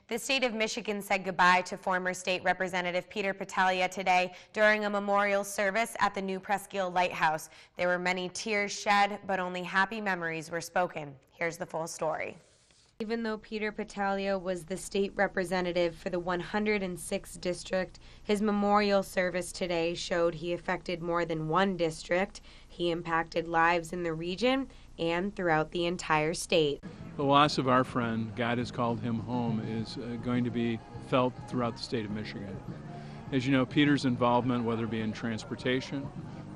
The state of Michigan said goodbye to former state representative Peter Pettalia today during a memorial service at the new Presque Isle Lighthouse. There were many tears shed, but only happy memories were spoken. Here's the full story. Even though Peter Pettalia was the state representative for the 106th district, his memorial service today showed he affected more than one district. He impacted lives in the region and throughout the entire state. The loss of our friend, God has called him home, is going to be felt throughout the state of Michigan. As you know, Peter's involvement, whether it be in transportation,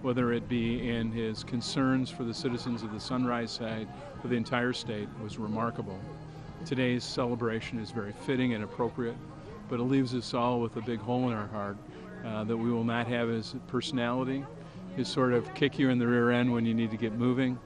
whether it be in his concerns for the citizens of the Sunrise side or the entire state, was remarkable. Today's celebration is very fitting and appropriate, but it leaves us all with a big hole in our heart that we will not have his personality, his sort of kick you in the rear end when you need to get moving,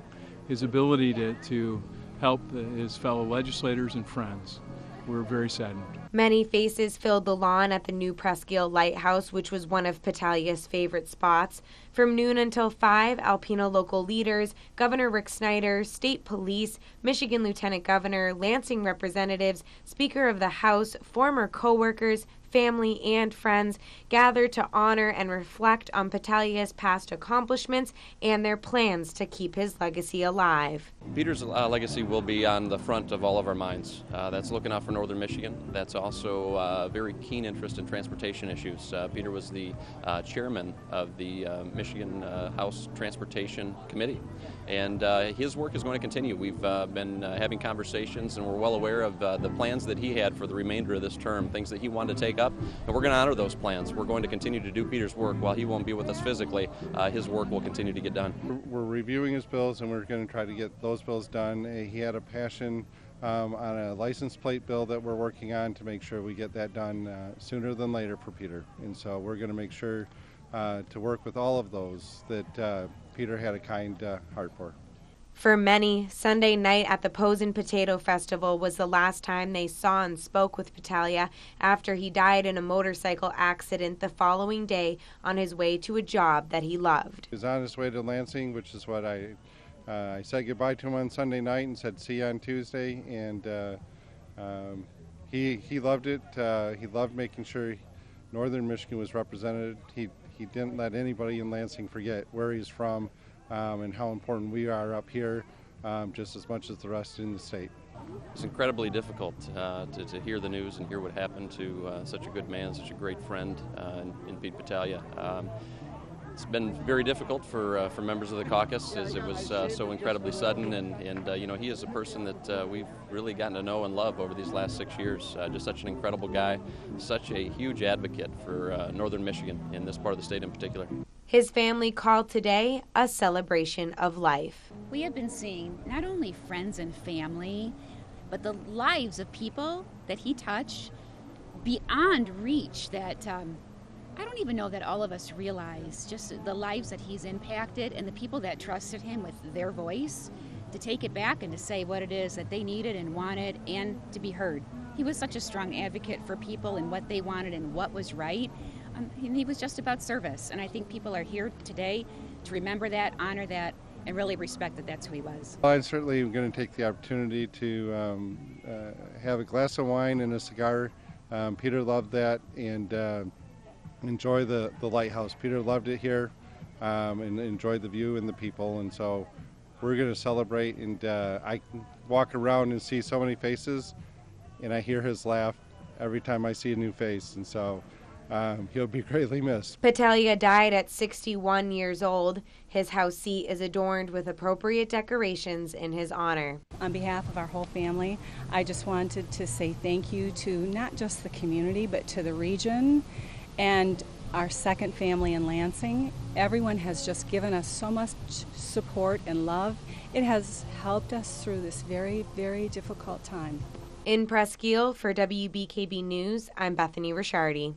his ability to help his fellow legislators and friends. We're very saddened. Many faces filled the lawn at the new Presque Isle Lighthouse, which was one of Pettalia's favorite spots. From noon until 5, Alpena local leaders, Governor Rick Snyder, state police, Michigan Lieutenant Governor, Lansing representatives, Speaker of the House, former co-workers, family, and friends gathered to honor and reflect on Pettalia's past accomplishments and their plans to keep his legacy alive. Peter's legacy will be on the front of all of our minds. That's looking out for northern Michigan. That's also a very keen interest in transportation issues. Peter was the chairman of the Michigan House Transportation Committee, and his work is going to continue. We've been having conversations, and we're well aware of the plans that he had for the remainder of this term, things that he wanted to take up, and we're going to honor those plans. We're going to continue to do Peter's work. While he won't be with us physically, his work will continue to get done. We're reviewing his bills, and we're going to try to get those bills done. He had a passion on a license plate bill that we're working on to make sure we get that done sooner than later for Peter. And so we're going to make sure to work with all of those that Peter had a kind heart for. For many, Sunday night at the Pose and Potato Festival was the last time they saw and spoke with Pettalia after he died in a motorcycle accident the following day on his way to a job that he loved. He was on his way to Lansing, which is what I said goodbye to him on Sunday night and said see you on Tuesday, and he loved it. He loved making sure northern Michigan was represented. He didn't let anybody in Lansing forget where he's from and how important we are up here, just as much as the rest in the state. It's incredibly difficult to hear the news and hear what happened to such a good man, such a great friend in Pete Pettalia. It's been very difficult for members of the caucus, as it was so incredibly sudden, and you know, he is a person that we've really gotten to know and love over these last 6 years. Just such an incredible guy, such a huge advocate for northern Michigan, in this part of the state in particular. His family called today a celebration of life. We have been seeing not only friends and family, but the lives of people that he touched beyond reach that I don't even know that all of us realize, just the lives that he's impacted and the people that trusted him with their voice to take it back and to say what it is that they needed and wanted and to be heard. He was such a strong advocate for people and what they wanted and what was right. And he was just about service. And I think people are here today to remember that, honor that, and really respect that that's who he was. I'm certainly going to take the opportunity to have a glass of wine and a cigar. Peter loved that, and enjoy the lighthouse. Peter loved it here and enjoyed the view and the people, and so we're going to celebrate. And I walk around and see so many faces, and I hear his laugh every time I see a new face, and so he'll be greatly missed. Pettalia died at 61 years old. His house seat is adorned with appropriate decorations in his honor. On behalf of our whole family, I just wanted to say thank you to not just the community, but to the region and our second family in Lansing. Everyone has just given us so much support and love. It has helped us through this very, very difficult time. In Presque Isle for WBKB News, I'm Bethany Ricciardi.